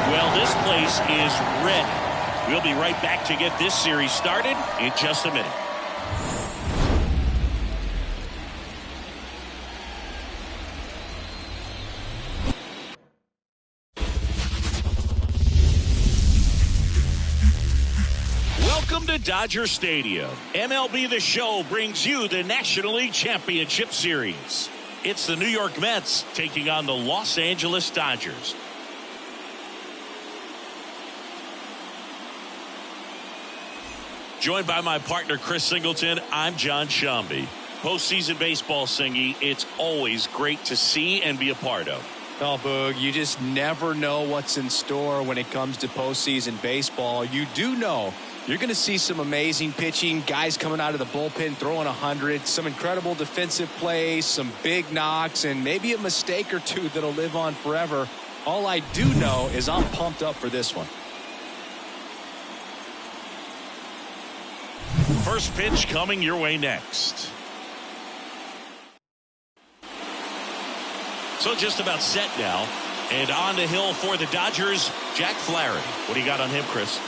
Well, this place is ready. We'll be right back to get this series started in just a minute. Welcome to Dodger Stadium. MLB The Show brings you the National League Championship Series. It's the New York Mets taking on the Los Angeles Dodgers. Joined by my partner, Chris Singleton, I'm John Shambi. Postseason baseball, Singy, it's always great to see and be a part of. Oh, Boog, you just never know what's in store when it comes to postseason baseball. You do know you're going to see some amazing pitching, guys coming out of the bullpen throwing 100, some incredible defensive plays, some big knocks, and maybe a mistake or two that'll live on forever. All I do know is I'm pumped up for this one. First pitch coming your way next. So just about set now. And on the hill for the Dodgers, Jack Flaherty. What do you got on him, Chris?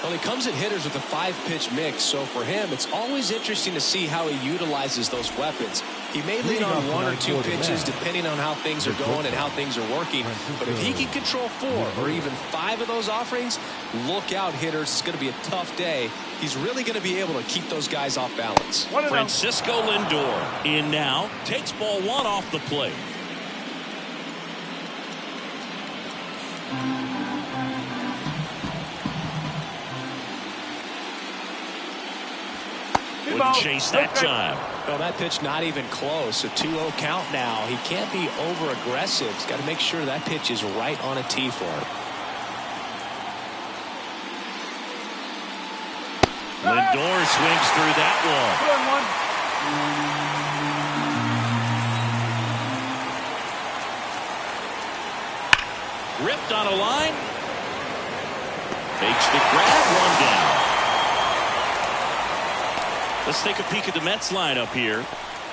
Well, he comes at hitters with a 5-pitch mix, so for him, it's always interesting to see how he utilizes those weapons. He may lean on 1 or 2 pitches depending on how things are going and how things are working, but if he can control 4 or even 5 of those offerings, look out, hitters. It's going to be a tough day. He's really going to be able to keep those guys off balance. Francisco Lindor in now, takes ball 1 off the plate. Wouldn't chase that time. Well, that pitch not even close. A 2-0 count now. He can't be over aggressive. He's got to make sure that pitch is right on a tee for him. Lindor swings through that one. Ripped on a line. Makes the grab, 1 down. Let's take a peek at the Mets lineup here.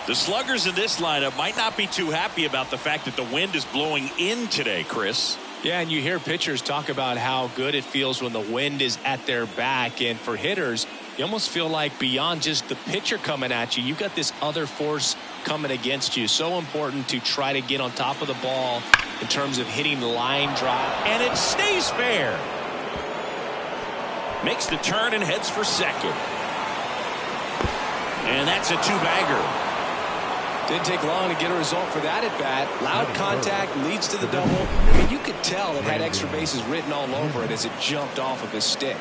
The sluggers in this lineup might not be too happy about the fact that the wind is blowing in today, Chris. Yeah, and you hear pitchers talk about how good it feels when the wind is at their back. And for hitters, you almost feel like beyond just the pitcher coming at you, you've got this other force coming against you. So important to try to get on top of the ball in terms of hitting line drive. And it stays fair. Makes the turn and heads for second. And that's a 2-bagger. Didn't take long to get a result for that at bat. Loud contact leads to the double. I mean, you could tell it had extra bases written all over it as it jumped off of his stick.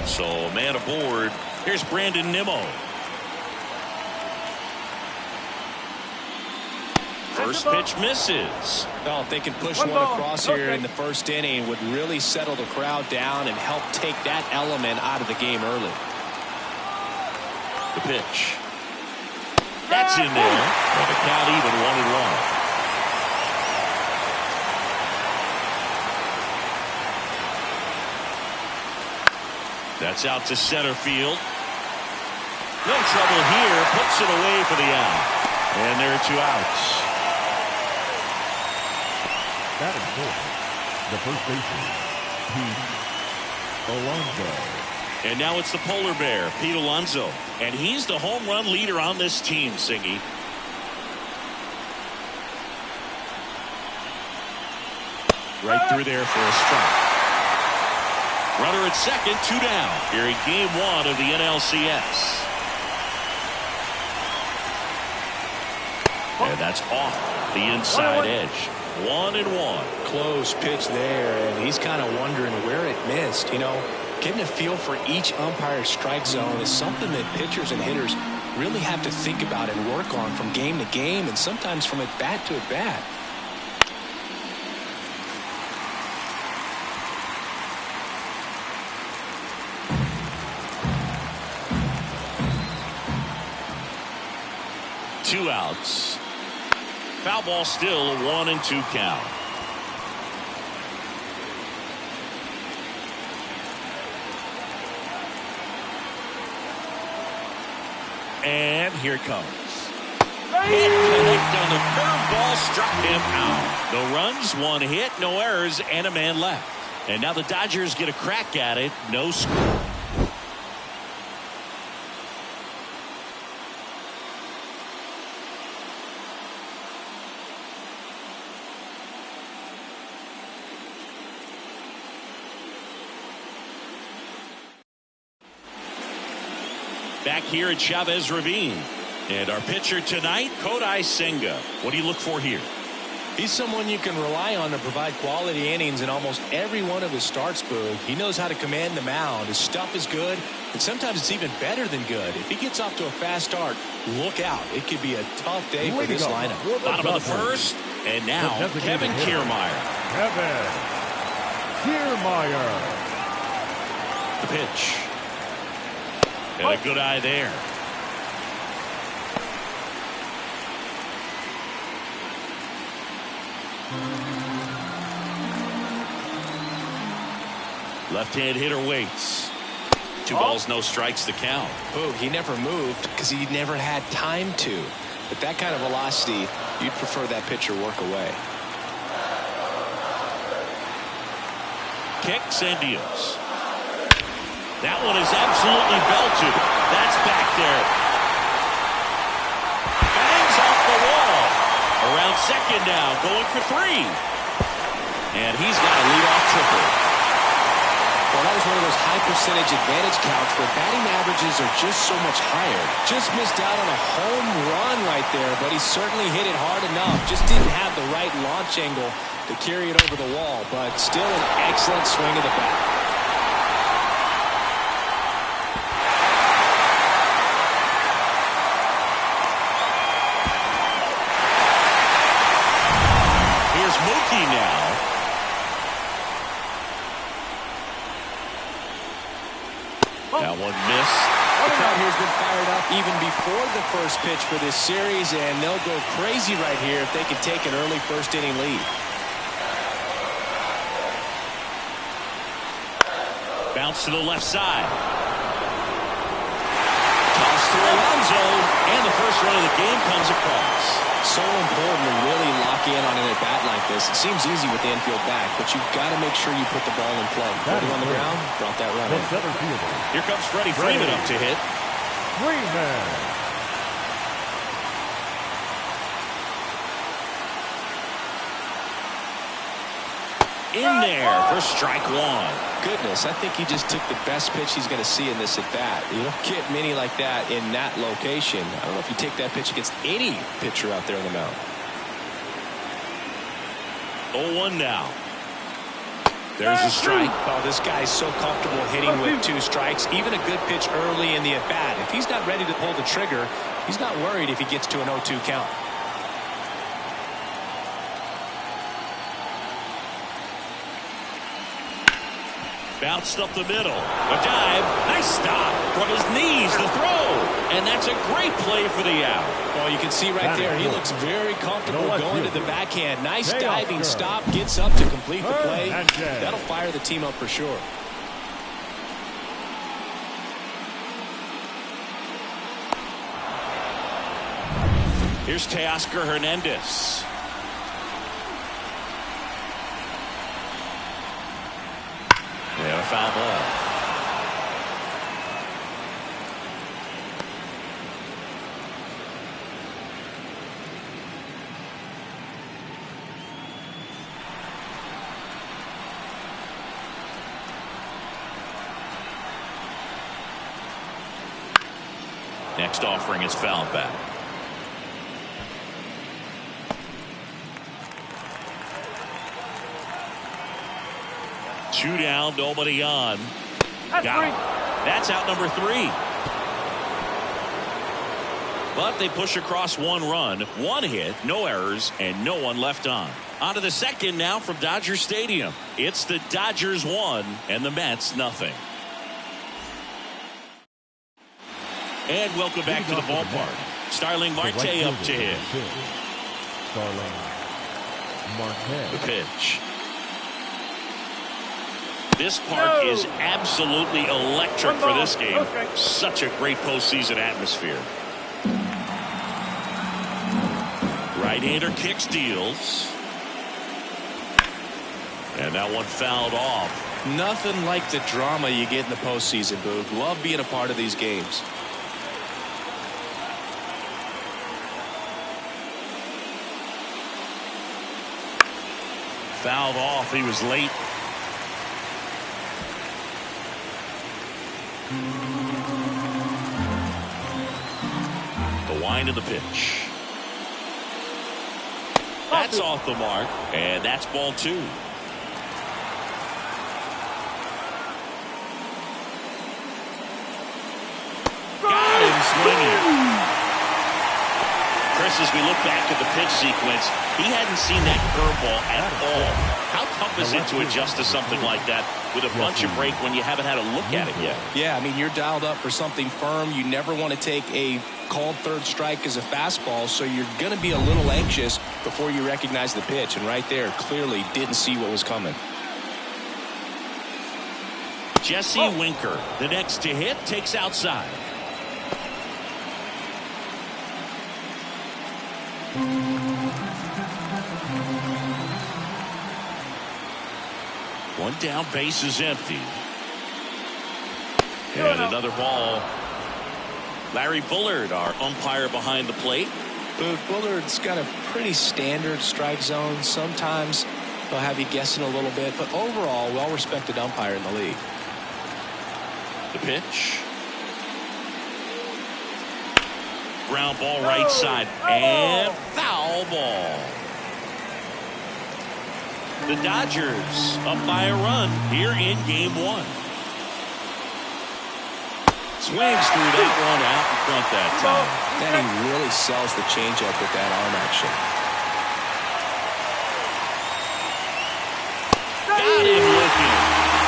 So, man aboard. Here's Brandon Nimmo. First pitch misses. Well, if they can push one across here in the first inning, would really settle the crowd down and help take that element out of the game early. The pitch. That's in there. And the count even, 1-1. That's out to center field. No trouble here. Puts it away for the out. And there are 2 outs. That is for the first baseman, Pete Alonso. And now it's the polar bear, Pete Alonso. And he's the home run leader on this team, Singy. Right through there for a strike. Runner at second, 2 down. Here in game 1 of the NLCS. And that's off the inside edge. 1-1. Close pitch there, and he's kind of wondering where it missed. You know, getting a feel for each umpire's strike zone is something that pitchers and hitters really have to think about and work on from game to game, and sometimes from at bat to at bat. Two outs. Foul ball still, a 1-2 count. And here it comes. Hit connect on the curveball. struck him out. No runs, one hit, no errors, and a man left. And now the Dodgers get a crack at it. No score. Back here at Chavez Ravine. And our pitcher tonight, Kodai Senga. What do you look for here? He's someone you can rely on to provide quality innings in almost every one of his starts, Boog. He knows how to command the mound. His stuff is good, and sometimes it's even better than good. If he gets off to a fast start, look out. It could be a tough day for this lineup. Bottom of the first, and now Kevin Kiermaier. Kevin Kiermaier. The pitch. And a good eye there. Left-hand hitter waits. 2 balls, no strikes, the count. Boog, he never moved because he never had time to. But that kind of velocity, you'd prefer that pitcher work away. Kicks and deals. That one is absolutely belted. That's back there. Bangs off the wall. Around second now, going for 3. And he's got a leadoff triple. Well, that was one of those high percentage advantage counts where batting averages are just so much higher. Just missed out on a home run right there, but he certainly hit it hard enough. Just didn't have the right launch angle to carry it over the wall, but still an excellent swing of the bat. Here's Mookie now. That one missed. The crowd here's been fired up even before the first pitch for this series, and they'll go crazy right here if they can take an early first-inning lead. Bounce to the left side. Toss to Alonso, and the first run of the game comes across. So important to really lock in on an at-bat like this. It seems easy with the infield back, but you've got to make sure you put the ball in play. Putting on the ground, brought that run in. Here comes Freddie Freeman up to hit. Freeman. In there for strike 1. Goodness, I think he just took the best pitch he's going to see in this at-bat. You don't get many like that in that location. I don't know if you take that pitch against any pitcher out there on the mound. 0-1 now. There's a strike. Oh, this guy's so comfortable hitting with 2 strikes. Even a good pitch early in the at-bat. If he's not ready to pull the trigger, he's not worried if he gets to an 0-2 count. Bounced up the middle. A dive. Nice stop. From his knees, the throw. And that's a great play for the out. Well, you can see right there, he looks very comfortable going to the backhand. Nice diving stop. Gets up to complete the play. That'll fire the team up for sure. Here's Teoscar Hernandez. Yeah, a foul ball. Next offering is fouled back. Two down, nobody on. Got him. That's out number 3. But they push across 1 run, 1 hit, no errors, and no one left on. On to the second now from Dodger Stadium. It's the Dodgers 1 and the Mets nothing. And welcome back to the ballpark. Starling Marte up to hit. Starling Marte. The pitch. This park is absolutely electric for this game. Such a great postseason atmosphere. right-hander kicks, deals. And that one fouled off. Nothing like the drama you get in the postseason, Boog. Love being a part of these games. Fouled off. He was late. The wind of the pitch. That's off the mark, and that's ball 2. Got him swinging. Chris, as we look back at the pitch sequence, he hadn't seen that curveball at all. How tough is it to adjust to something like that with a bunch of break when you haven't had a look at it yet? Yeah, I mean, you're dialed up for something firm. You never want to take a called third strike as a fastball, so you're going to be a little anxious before you recognize the pitch. And right there, clearly didn't see what was coming. Jesse Winker, the next to hit, takes outside. One down, base is empty. And another ball. Larry Bullard, our umpire behind the plate. Bullard's got a pretty standard strike zone. Sometimes he'll have you guessing a little bit, but overall, well-respected umpire in the league. The pitch. Ground ball right side. And foul ball. The Dodgers up by a run here in game 1. Swings through that one out in front that time. And he really sells the changeup with that arm action. Got him looking.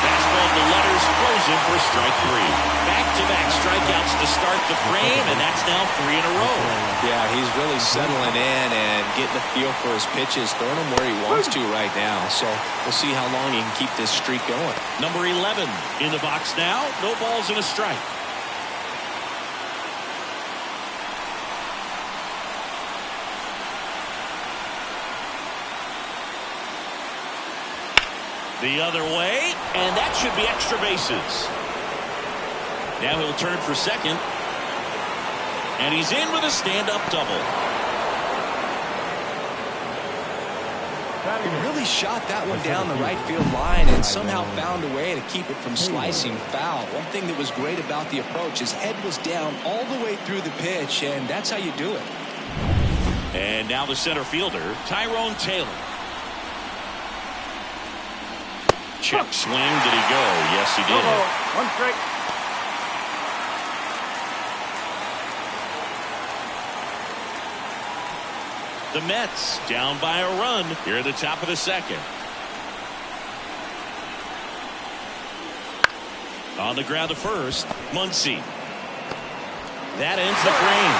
Fastball to letters, frozen for strike 3. Back-to-back strikeouts to start the frame, and that's now 3 in a row. Yeah, he's really settling in and getting a feel for his pitches, throwing them where he wants to right now. So we'll see how long he can keep this streak going. Number 11 in the box now. No balls and a strike. The other way, and that should be extra bases. Now he'll turn for second. And he's in with a stand-up double. He really shot that one down the right field line and somehow found a way to keep it from slicing foul. One thing that was great about the approach, his head was down all the way through the pitch, and that's how you do it. And now the center fielder, Tyrone Taylor. Check swing. Did he go? Yes, he did. One strike. The Mets down by a run here at the top of the second. On the ground to first, Muncy. That ends the frame.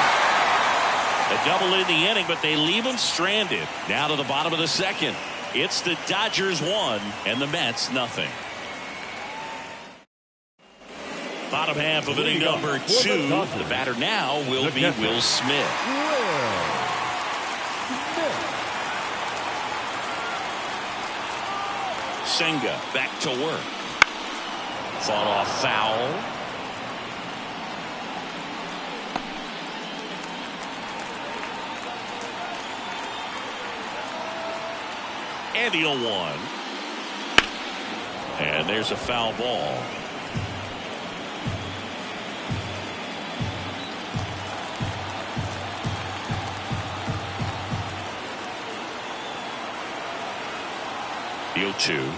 A double in the inning, but they leave him stranded. Now to the bottom of the second. It's the Dodgers 1 and the Mets nothing. Bottom half of inning number 2. The batter now will be Will Smith. Senga back to work. Fought off foul. And the 0-1. And there's a foul ball. The 0-2.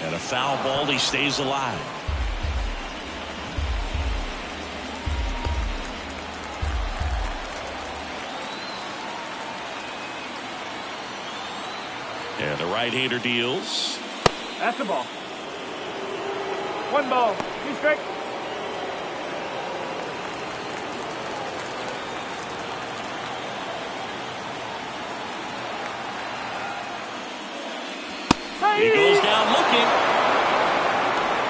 And a foul ball. He stays alive. And the right-hander deals. That's the ball. 1 ball. 2 strikes. He goes down looking.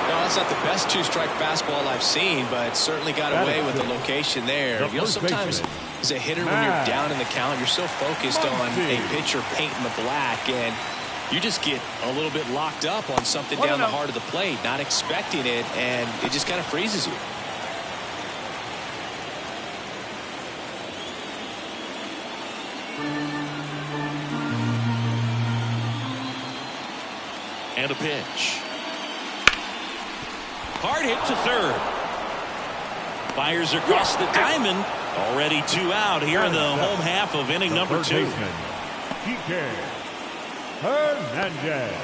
No, that's not the best 2-strike fastball I've seen, but certainly got away with the location there. You know, sometimes As a hitter, when you're down in the count, you're so focused on a pitcher painting the black, and you just get a little bit locked up on something down the heart of the plate, not expecting it, and it just kind of freezes you. And a pitch. Hard hit to third. Fires across the diamond. Already 2 out here in the home half of inning number 2. Kike Hernandez.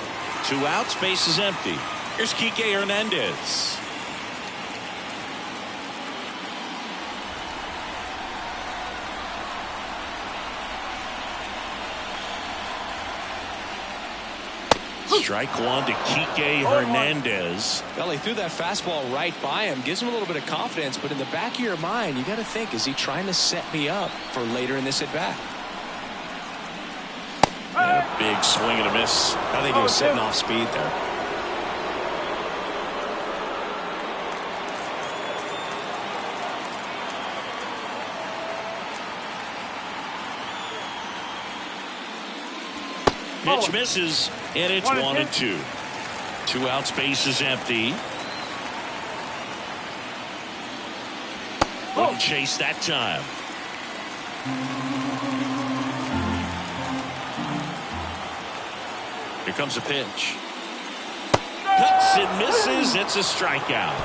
2 outs, base is empty. Here's Kike Hernandez. Strike 1 to Kike Hernandez. Well, he threw that fastball right by him. Gives him a little bit of confidence, but in the back of your mind, you got to think, is he trying to set me up for later in this at-bat? And a big swing and a miss. I think he was setting off speed there. Pitch misses, and it's 1-2. 2 outs, base is empty. Wouldn't chase that time. Here comes a pitch. Cuts and misses. It's a strikeout.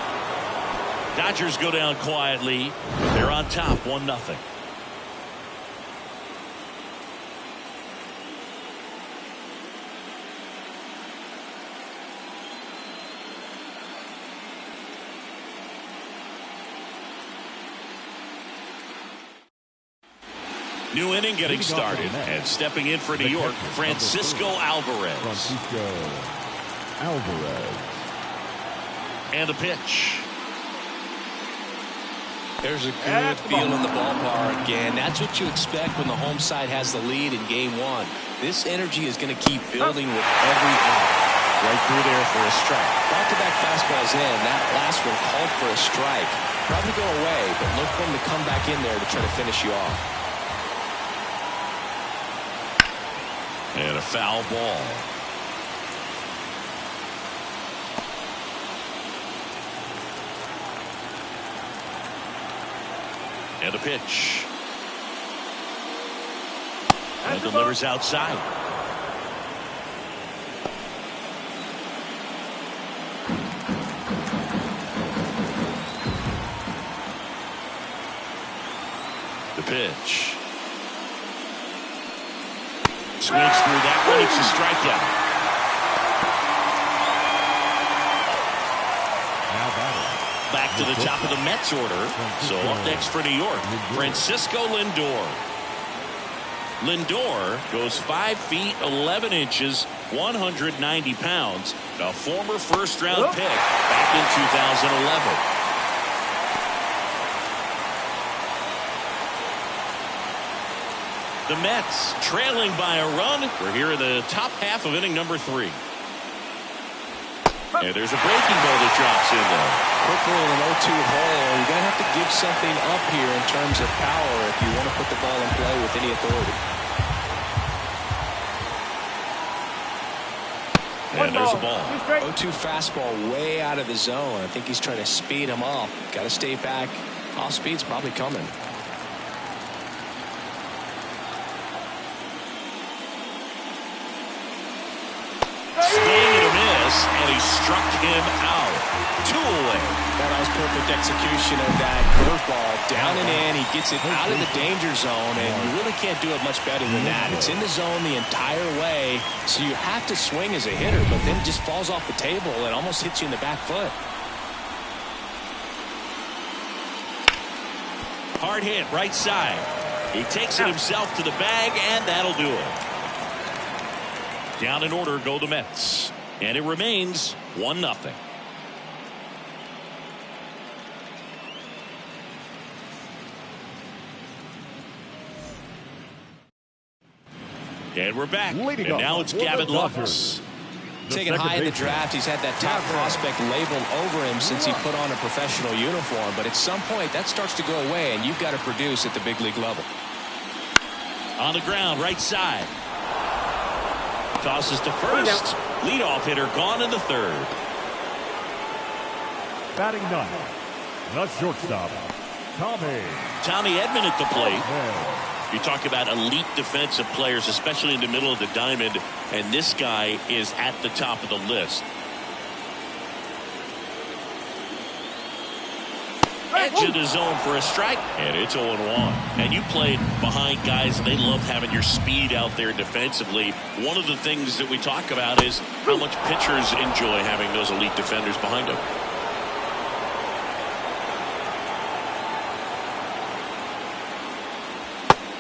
Dodgers go down quietly. They're on top 1-0. New inning getting started, and stepping in for New York, Francisco Alvarez. And a pitch. There's a good feel in the ballpark, and that's what you expect when the home side has the lead in game 1. This energy is going to keep building with every out. Right through there for a strike. Back-to-back fastballs in. That last one called for a strike. Probably go away, but look for him to come back in there to try to finish you off. And a foul ball. And a pitch. And delivers outside. The pitch. Swings through that one. It's a strikeout. Back to the top of the Mets order. So up next for New York, Francisco Lindor. Lindor goes 5 feet 11 inches, 190 pounds. A former first-round pick back in 2011. The Mets trailing by a run. We're here in the top half of inning number 3. And there's a breaking ball that drops in there. Quickly in an 0-2 hole. You're going to have to give something up here in terms of power if you want to put the ball in play with any authority. And there's a ball. 0-2 fastball way out of the zone. I think he's trying to speed him up. Got to stay back. Off speed's probably coming. And he struck him out. 2 away. That was perfect execution of that curveball. Down and in. He gets it out of the danger zone, and you really can't do it much better than that. It's in the zone the entire way, so you have to swing as a hitter, but then it just falls off the table and almost hits you in the back foot. Hard hit, right side. He takes it himself to the bag, and that'll do it. Down in order go the Mets. And it remains 1-0. And we're back. And now it's Gavin Lux. Taken high in the draft, he's had that top prospect labeled over him since he put on a professional uniform. But at some point, that starts to go away, and you've got to produce at the big league level. On the ground, right side. Tosses to first. Leadoff hitter gone in the third. Batting ninth, the shortstop, Tommy Edman at the plate. You talk about elite defensive players, especially in the middle of the diamond, and this guy is at the top of the list. Edge of the zone for a strike, and it's 0-1. And you played behind guys, and they love having your speed out there defensively. One of the things that we talk about is how much pitchers enjoy having those elite defenders behind them.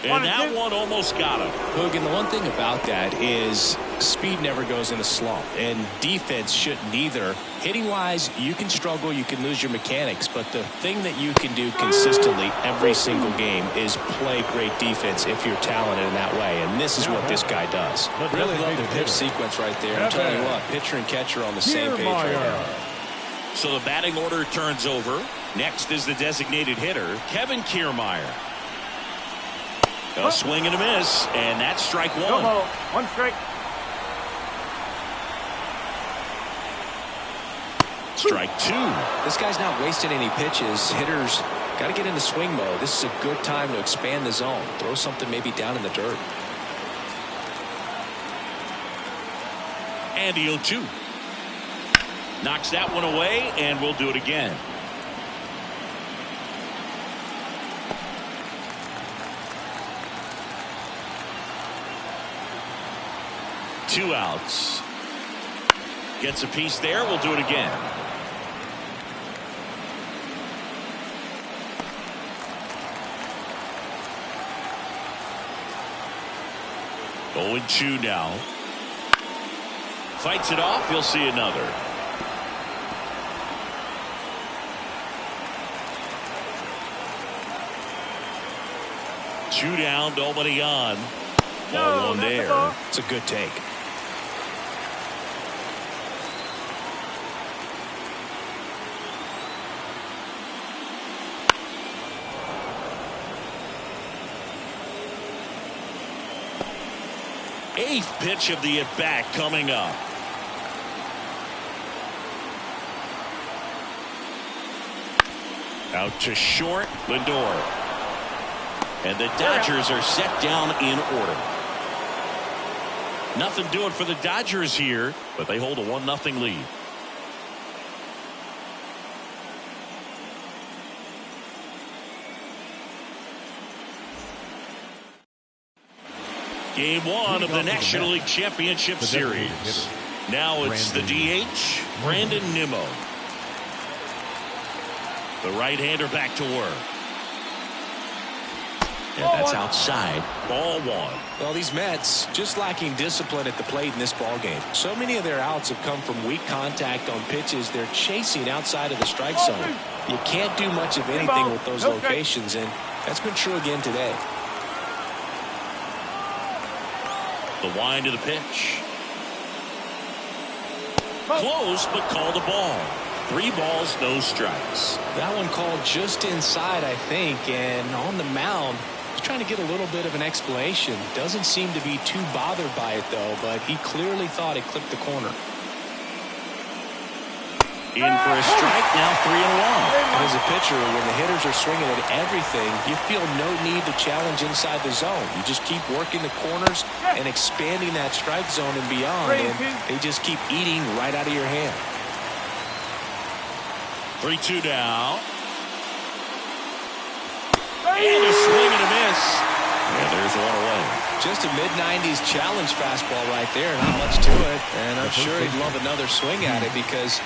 And that one almost got him. Hogan, the one thing about that is speed never goes in a slump, and defense shouldn't either. Hitting-wise, you can struggle, you can lose your mechanics, but the thing that you can do consistently every single game is play great defense if you're talented in that way, and this is what this guy does. Really love the pitch sequence right there. I'm telling you what, pitcher and catcher on the same page right now. So the batting order turns over. Next is the designated hitter, Kevin Kiermaier. A swing and a miss, and that's strike one. No ball. One strike. Strike two. This guy's not wasting any pitches. Hitters got to get into swing mode. This is a good time to expand the zone. Throw something maybe down in the dirt. And the 0-2. Knocks that one away, and we'll do it again. Two outs. Gets a piece there. We'll do it again. Oh, 0-2 now. Fights it off. He'll see another. Two down, nobody on. Ball one there. It's a good take. Eighth pitch of the at-bat coming up. Out to short, Lindor. And the Dodgers are set down in order. Nothing doing for the Dodgers here, but they hold a 1-0 lead. Game one of the National League Championship Series. Now it's the DH, Brandon Nimmo. The right-hander back to work. And that's outside. Ball one. Well, these Mets just lacking discipline at the plate in this ball game. So many of their outs have come from weak contact on pitches they're chasing outside of the strike zone. You can't do much of anything with those locations, and that's been true again today. The wind of the pitch. Close, but called a ball. 3 balls, no strikes. That one called just inside, I think, and on the mound, he's trying to get a little bbit of an explanation. Doesn't seem to be too bothered by it, though, but he clearly thought it clipped the corner. In for a strike, now 3-1. And as a pitcher, when the hitters are swinging at everything, you feel no need to challenge inside the zone. You just keep working the corners and expanding that strike zone and beyond, and they just keep eating right out of your hand. 3-2 now. And a swing and a miss. And there's one away. Just a mid-90s challenge fastball right there. Not much to it. And I'm sure he'd love another swing at it because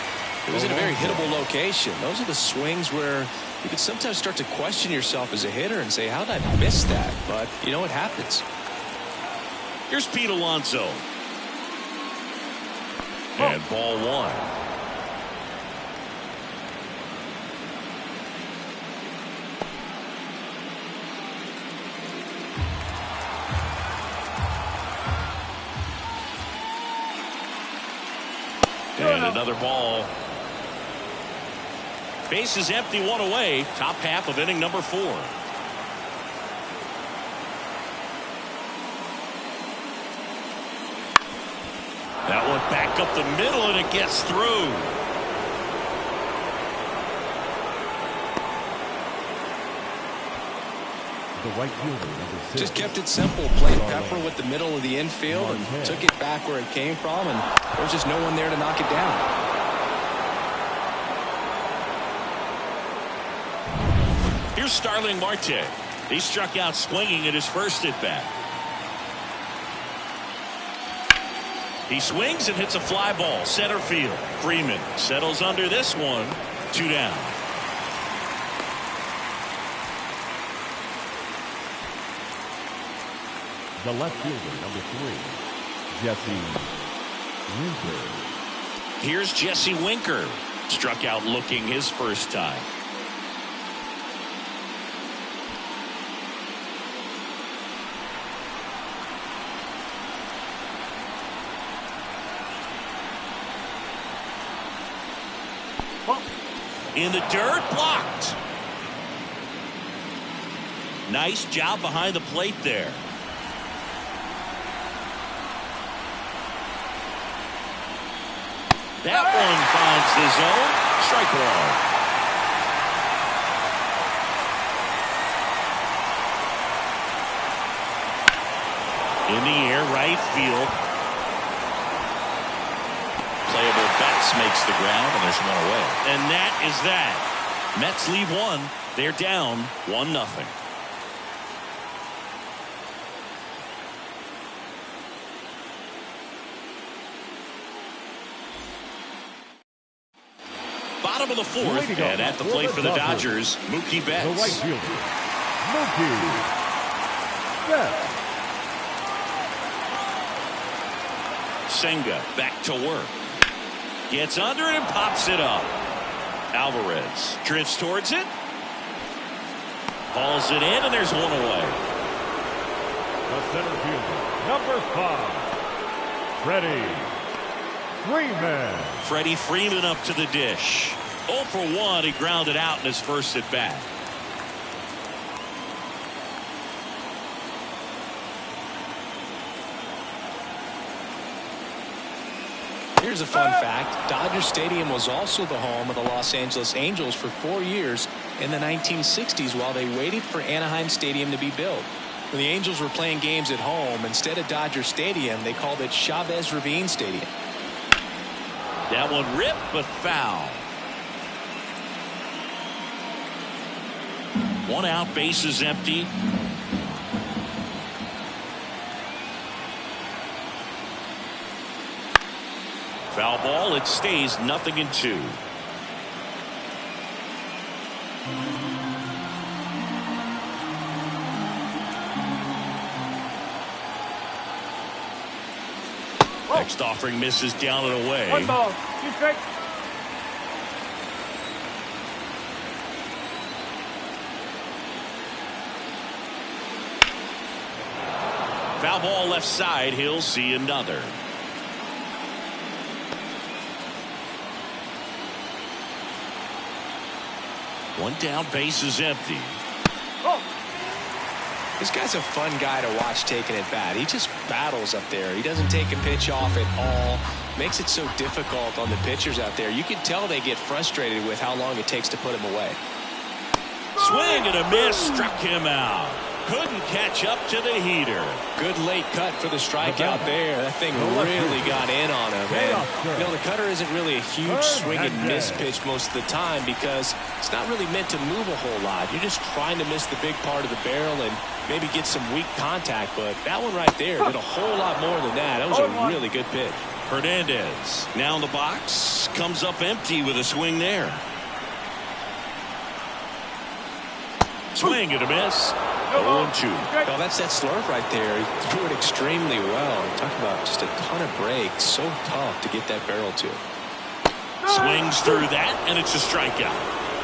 it was in a very hittable location. Those are the swings where you could sometimes start to question yourself as a hitter and say, how did I miss that? But, you know, it happens. Here's Pete Alonso. And ball one. And another ball. Bases empty, one away. Top half of inning number 4. That one back up the middle, and it gets through. The right fielder, number 6. Just kept it simple. Played pepper with the middle of the infield and took it back where it came from, and there was just no one there to knock it down. Here's Starling Marte. He struck out swinging at his first at bat. He swings and hits a fly ball center field. Freeman settles under this one. 2 down. The left fielder, number 3, Jesse Winker. Here's Jesse Winker. Struck out looking his first time. In the dirt, blocked. Nice job behind the plate there. That one finds the zone. Strike one. In the air, right field. Playable Betts makes the ground, and there's one away. And that is that. Mets leave one. They're down 1-0. Bottom of the 4th, and at the plate for the Dodgers, Mookie Betts. The right fielder, Mookie Betts. Senga back to work. Gets under it and pops it up. Alvarez drifts towards it. Hauls it in, and there's one away. The center fielder, number 5, Freddie Freeman up to the dish. 0 for 1. He grounded out in his first at bat. Here's a fun fact. Dodger Stadium was also the home of the Los Angeles Angels for 4 years in the 1960s while they waited for Anaheim Stadium to be built. When the Angels were playing games at home, instead of Dodger Stadium, they called it Chavez Ravine Stadium. That one ripped, but foul. 1 out, bases empty. Foul ball. It stays 0-2. Next offering misses down and away. 1 ball. 2 strikes. Foul ball left side. He'll see another. One down, base is empty. Oh. This guy's a fun guy to watch taking at bat. He just battles up there. He doesn't take a pitch off at all. Makes it so difficult on the pitchers out there. You can tell they get frustrated with how long it takes to put him away. Swing and a miss. Struck him out. Couldn't catch up to the heater. Good late cut for the strikeout there. That thing really got in on him. And, you know, the cutter isn't really a huge swing and miss pitch most of the time because it's not really meant to move a whole lot. You're just trying to miss the big part of the barrel and maybe get some weak contact. But that one right there did a whole lot more than that. That was a really good pitch. Hernandez now in the box. Comes up empty with a swing there. Swing and a miss. 0-2. Well, that's that slurve right there. He threw it extremely well. Talk about just a ton of breaks. So tough to get that barrel to. Swings through that, and it's a strikeout.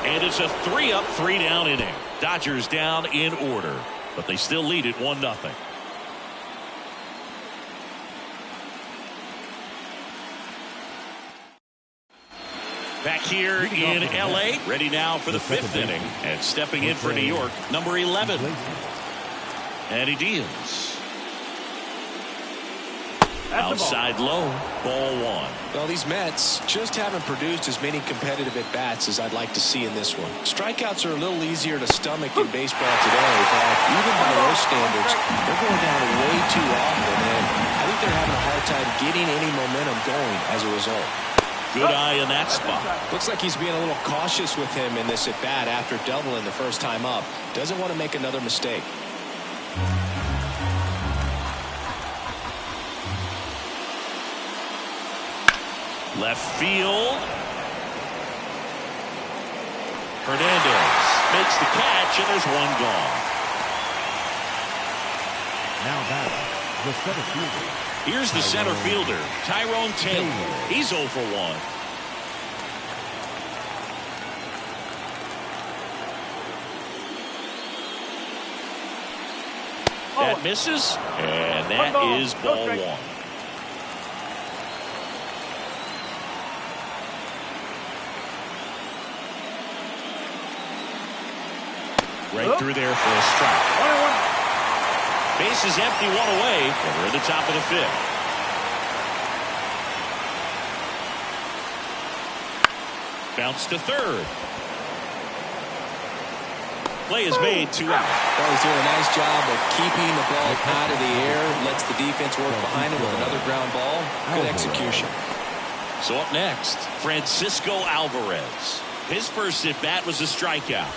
And it's a 3-up, 3-down inning. Dodgers down in order, but they still lead it 1-0. Back here in L.A., ready now for the 5th inning. And stepping in for New York, number 11. And he deals. Outside low, ball 1. Well, these Mets just haven't produced as many competitive at-bats as I'd like to see in this one. Strikeouts are a little easier to stomach in baseball today, but even by those standards, they're going down way too often, and I think they're having a hard time getting any momentum going as a result. Good eye in that spot. Looks like he's being a little cautious with him in this at-bat after doubling the first time up. Doesn't want to make another mistake. Left field. Hernandez makes the catch, and there's one gone. Now batting, the center fielder. Here's the center fielder, Tyrone Taylor. He's 0 for 1. That misses, and that is ball 1. Right through there for a strike. Base is empty, 1 away, and we're at the top of the 5th. Bounce to 3rd. Play is made, 2 out. Well, he's doing a nice job of keeping the ball out of the air, lets the defense work behind him with another ground ball. Good execution. So up next, Francisco Alvarez. His first at-bat was a strikeout.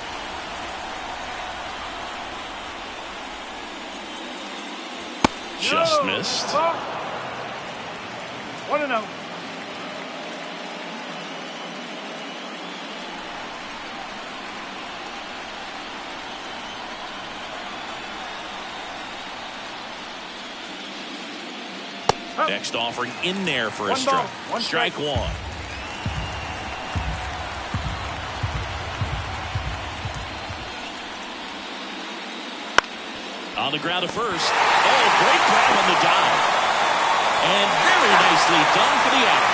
Just missed. 1-0. Next offering in there for a strike. Strike 1. On the ground to first. Oh, great grab on the dive. And very nicely done for the out.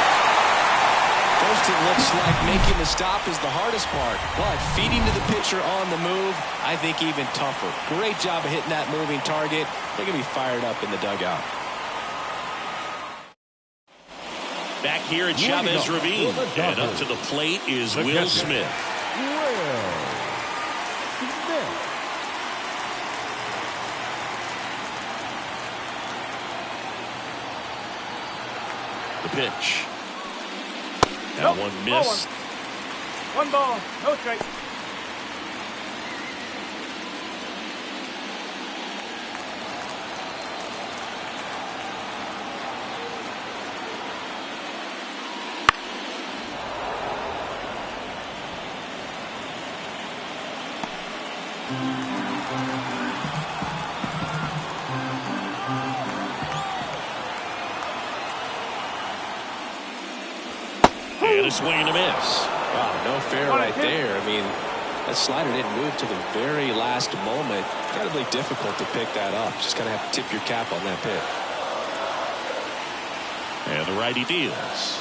First, it looks like making the stop is the hardest part, but feeding to the pitcher on the move, I think even tougher. Great job of hitting that moving target. They're going to be fired up in the dugout. Back here at Chavez Ravine. And up to the plate is Will Smith. The pitch. That one missed. 1 ball, no strike. And a swing and a miss. Wow, no fair right there. I mean, that slider didn't move to the very last moment. Incredibly difficult to pick that up. Just kind of have to tip your cap on that pitch. And the righty deals.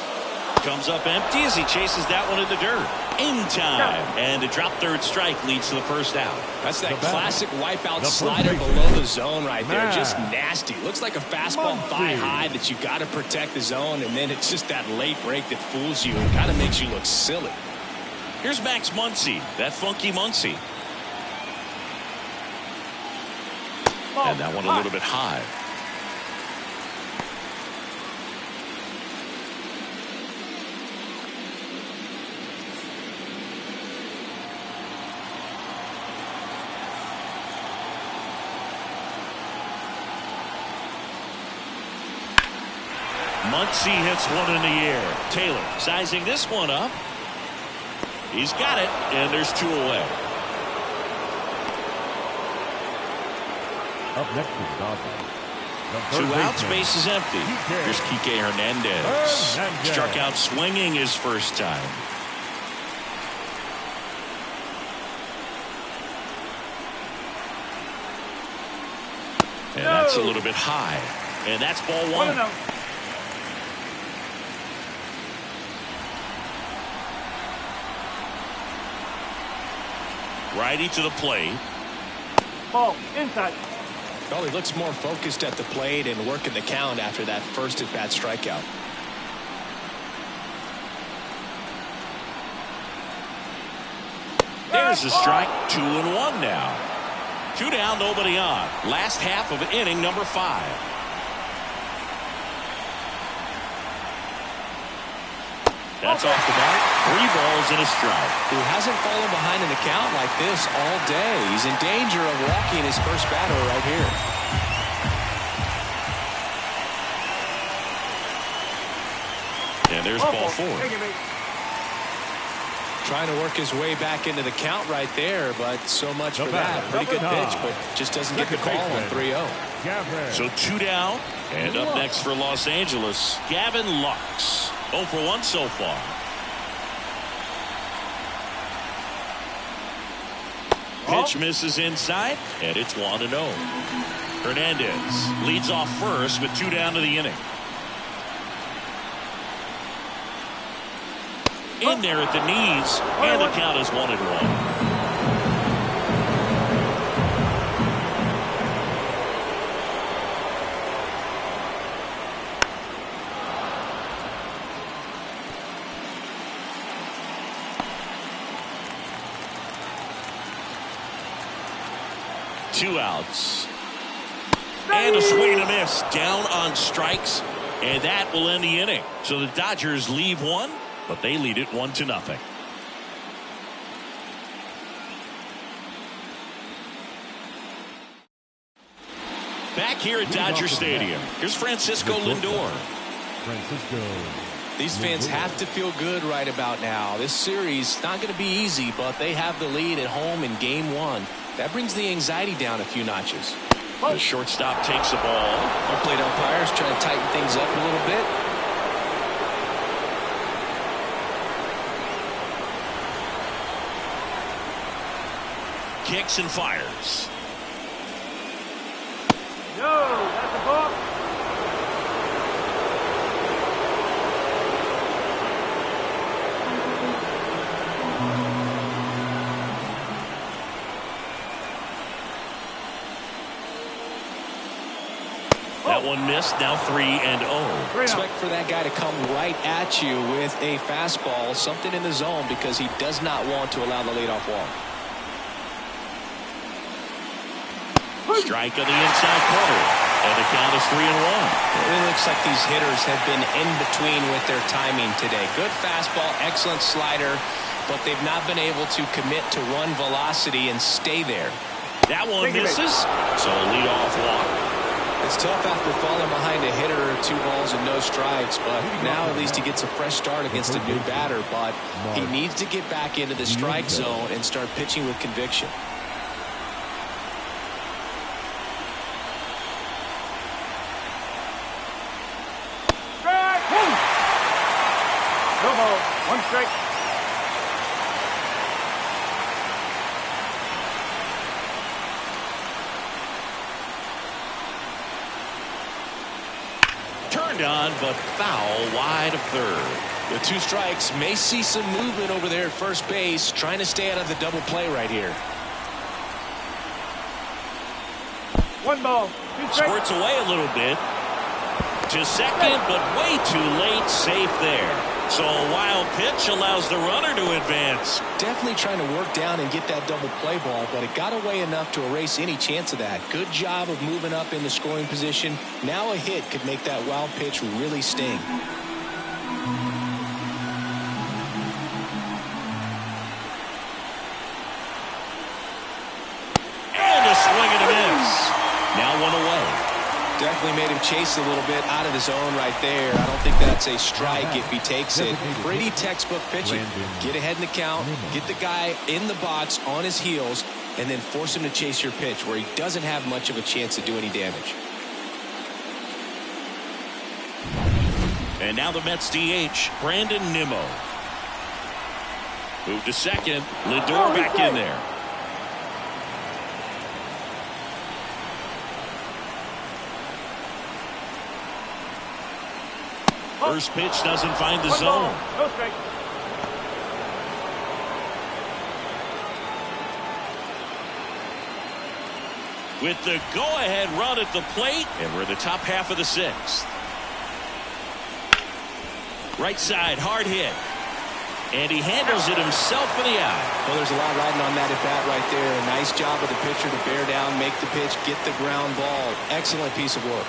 Comes up empty as he chases that one in the dirt. In time. And a drop 3rd strike leads to the first out. That's that classic wipeout slider below the zone right there. Just nasty. Looks like a fastball thigh high that you got to protect the zone, and then it's just that late break that fools you and kind of makes you look silly. Here's Max Muncy, that funky Muncy. And that one a little bit high. Muncy hits one in the air. Taylor sizing this one up. He's got it, and there's 2 away. Up next is Dodgers. 2 outs, base is empty. Here's Kike Hernandez. Struck out swinging his first time. And that's a little bit high. And that's ball 1. Righty to the plate. Ball, inside. Well, he looks more focused at the plate and working the count after that first at-bat strikeout. There's the strike. 2-1 now. 2 down, nobody on. Last half of inning number 5. That's off the mark. 3 balls and a strike. Who hasn't fallen behind in the count like this all day. He's in danger of walking his first batter right here. And there's ball 4. Trying to work his way back into the count right there, but so much for that. Pretty good pitch, but just doesn't get the call on 3-0. So 2 down. And up next for Los Angeles, Gavin Lux. 0 for 1 so far. Pitch misses inside, and it's 1-0. Hernandez leads off first with 2 down to the inning. In there at the knees, and the count is 1-1. Two outs. And a swing and a miss. Down on strikes. And that will end the inning. So the Dodgers leave 1, but they lead it 1-0. Back here at Dodger Stadium. Here's Francisco Lindor. These fans have to feel good right about now. This series not going to be easy, but they have the lead at home in game 1. That brings the anxiety down a few notches. The shortstop takes the ball. Home plate umpires trying to tighten things up a little bit. Kicks and fires. No, that's a ball. That one missed. Now 3-0. Expect for that guy to come right at you with a fastball, something in the zone, because he does not want to allow the leadoff walk. Strike on the inside corner, and the count is 3-1. It looks like these hitters have been in between with their timing today. Good fastball, excellent slider, but they've not been able to commit to run velocity and stay there. That one misses, so a leadoff walk. It's tough after falling behind a hitter, 2 balls and no strikes, but now at least he gets a fresh start against a new batter, but he needs to get back into the strike zone and start pitching with conviction. No ball, 1 strike. Turned on, but foul wide of third. The 2 strikes may see some movement over there at first base, trying to stay out of the double play right here. 1 ball, 2 strikes. Squirts away a little bit. To second, but way too late. Safe there. So a wild pitch allows the runner to advance. Definitely trying to work down and get that double play ball, but it got away enough to erase any chance of that. Good job of moving up in the scoring position. Now a hit could make that wild pitch really sting. And a swing and a miss. Now 1 away. Definitely made him chase a little bit out of the zone right there. I don't think that's a strike if he takes it. Pretty textbook pitching. Get ahead in the count, get the guy in the box on his heels, and then force him to chase your pitch where he doesn't have much of a chance to do any damage. And now the Mets DH, Brandon Nimmo. Move to second. Lindor back in there. First pitch doesn't find the zone. No strike. with the go-ahead run at the plate, and we're in the top half of the sixth. Right side, hard hit. And he handles it himself for the out. Well, there's a lot riding on that at bat right there. A nice job of the pitcher to bear down, make the pitch, get the ground ball. Excellent piece of work.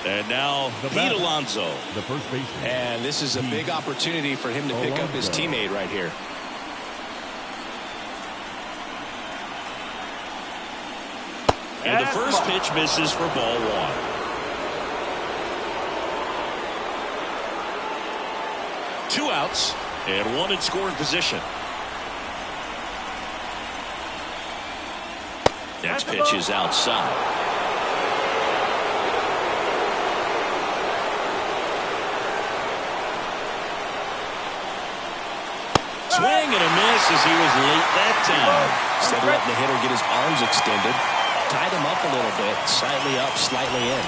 And now Pete Alonso, the first baseman. And this is a big opportunity for him to pick up his teammate right here. And the first pitch misses for ball one. Two outs and one in scoring position. Next pitch is outside. Swing and a miss as he was late that time. Instead of letting the hitter get his arms extended, tied him up a little bit, slightly up, slightly in.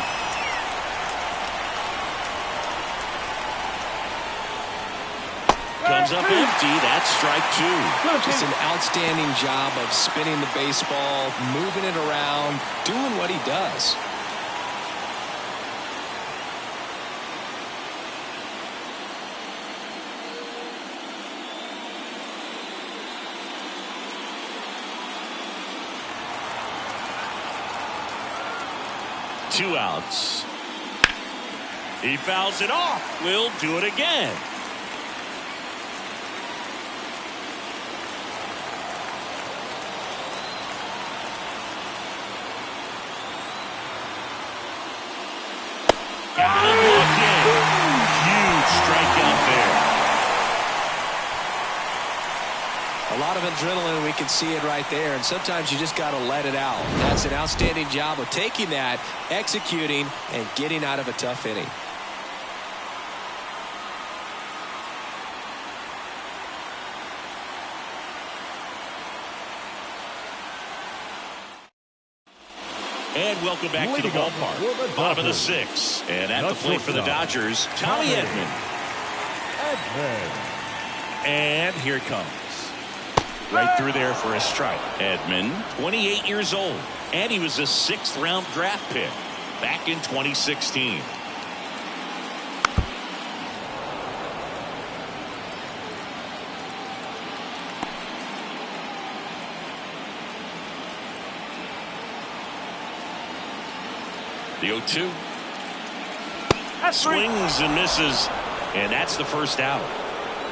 Comes up empty. That's strike two. Just an outstanding job of spinning the baseball, moving it around, doing what he does. Two outs. He fouls it off. We'll do it again. Got him looking. Huge strikeout there. A lot of adrenaline, we can see it right there, and sometimes you just got to let it out. That's an outstanding job of taking that, executing, and getting out of a tough inning. And welcome back to the ballpark. Bottom of the sixth. And at the plate for the Dodgers, Tommy Edman. And here it comes. Right through there for a strike. Edman, 28 years old. And he was a 6th round draft pick back in 2016. The 0-2. Swings and misses. And that's the first out.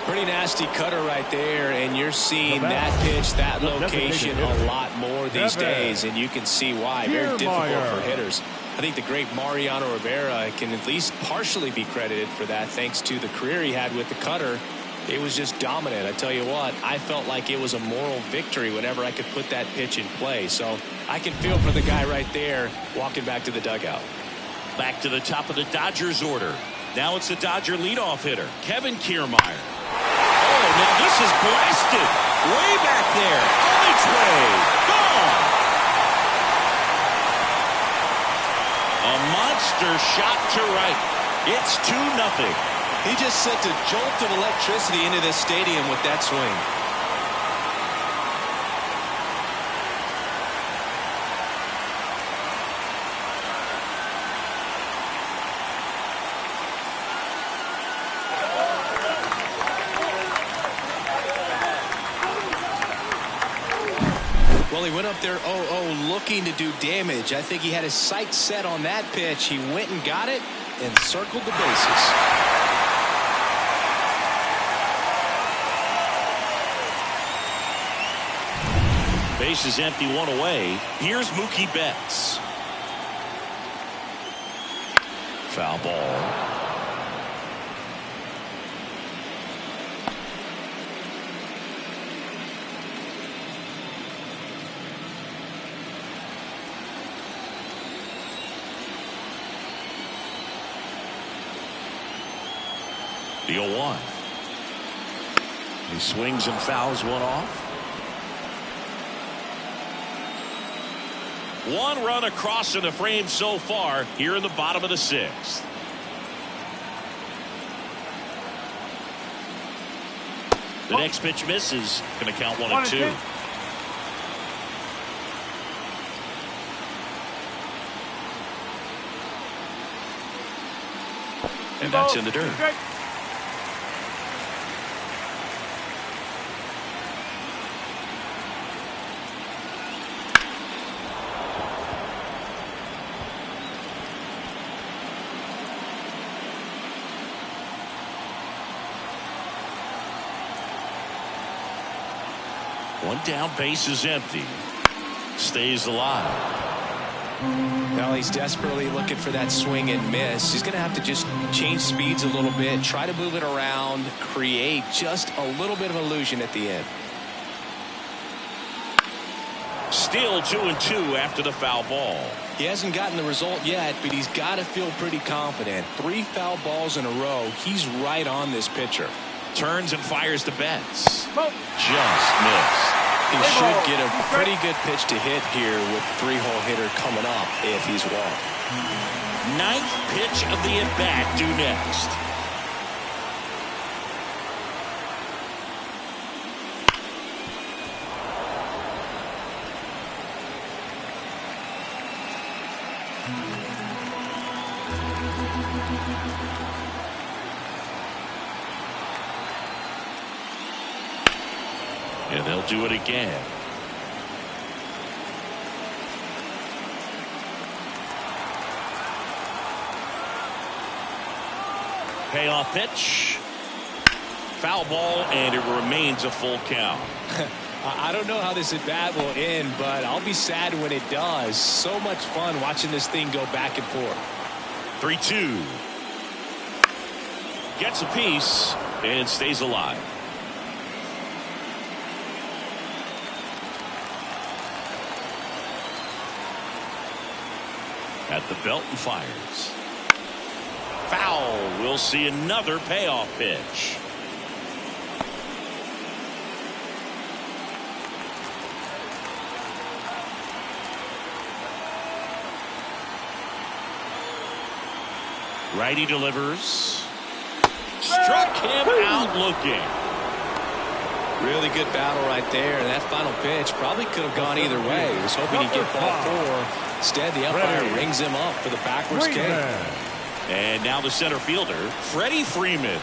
Pretty nasty cutter right there, and you're seeing that pitch, that location a lot more these days, and you can see why. Very difficult for hitters. I think the great Mariano Rivera can at least partially be credited for that thanks to the career he had with the cutter. It was just dominant. I tell you what, I felt like it was a moral victory whenever I could put that pitch in play. So I can feel for the guy right there walking back to the dugout. Back to the top of the Dodgers order. Now it's the Dodger leadoff hitter, Kevin Kiermaier. Oh, now this is blasted. Way back there. On its way. Gone. A monster shot to right. It's 2-0. He just sent a jolt of electricity into this stadium with that swing. Well, he went up there 0-0 looking to do damage. I think he had his sights set on that pitch. He went and got it and circled the bases. Base is empty, one away. Here's Mookie Betts. Foul ball. The 0-1. He swings and fouls one off. One run across in the frame so far here in the bottom of the sixth. The next pitch misses. Going to count 1-2. And that's in the dirt. Strike. One down, base is empty. Stays alive. Well, he's desperately looking for that swing and miss. He's going to have to just change speeds a little bit, try to move it around, create just a little bit of illusion at the end. Still 2-2 after the foul ball. He hasn't gotten the result yet, but he's got to feel pretty confident. 3 foul balls in a row. He's right on this pitcher. Turns and fires to Betts. Just missed. He should get a pretty good pitch to hit here with 3-hole hitter coming up if he's walked. 9th pitch of the at-bat due next. And they'll do it again. Payoff pitch. Foul ball, and it remains a full count. I don't know how this at bat will end, but I'll be sad when it does. So much fun watching this thing go back and forth. 3-2. Gets a piece and stays alive. At the belt and fires. Foul. We'll see another payoff pitch. Righty delivers. Struck him out looking. Really good battle right there. And that final pitch probably could have gone either way. He was hoping he'd get ball 4. Instead, the umpire rings him up for the backwards kick. And now the center fielder, Freddie Freeman.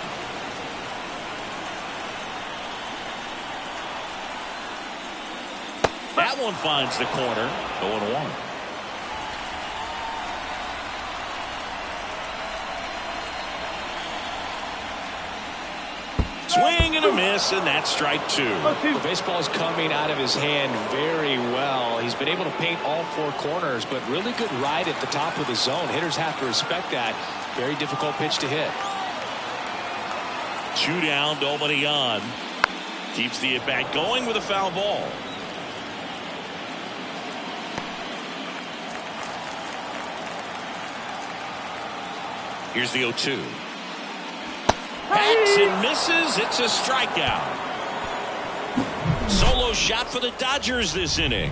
That one finds the corner. 0-1. Swing and a miss, and that's strike 2. The baseball is coming out of his hand very well. He's been able to paint all 4 corners, but really good ride at the top of the zone. Hitters have to respect that. Very difficult pitch to hit. 2 down, nobody on. Keeps the at bat going with a foul ball. Here's the 0-2. Hacks and misses. It's a strikeout. Solo shot for the Dodgers this inning.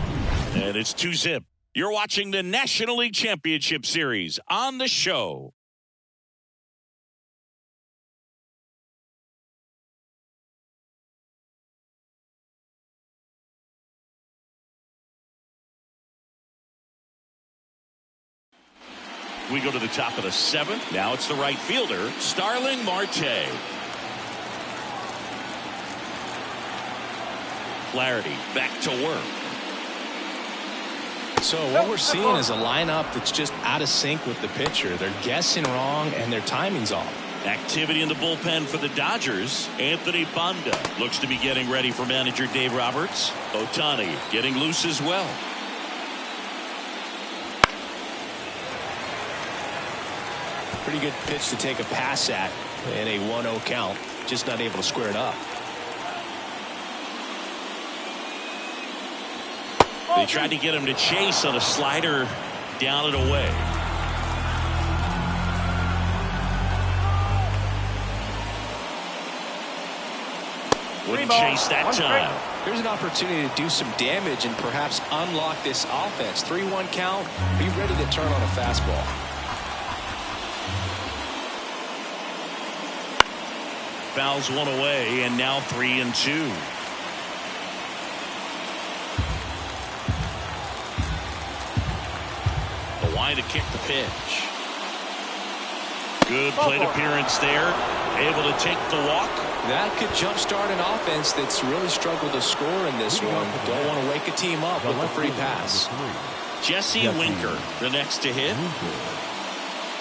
And it's 2-zip. You're watching the National League Championship Series on the show. We go to the top of the 7th. Now it's the right fielder, Starling Marte. Flaherty back to work. So what we're seeing is a lineup that's just out of sync with the pitcher. They're guessing wrong and their timing's off. Activity in the bullpen for the Dodgers. Anthony Banda looks to be getting ready for manager Dave Roberts. Ohtani getting loose as well. Pretty good pitch to take a pass at in a 1-0 count. Just not able to square it up. They tried to get him to chase on a slider down and away. Wouldn't chase that time. Here's an opportunity to do some damage and perhaps unlock this offense. 3-1 count. Be ready to turn on a fastball. Fouls one away, and now 3-2. The line to kick the pitch. Good plate appearance there. Able to take the walk. That could jumpstart an offense that's really struggled to score in this one. Don't want to wake a team up with the free pass. Jesse Winker, the next to hit.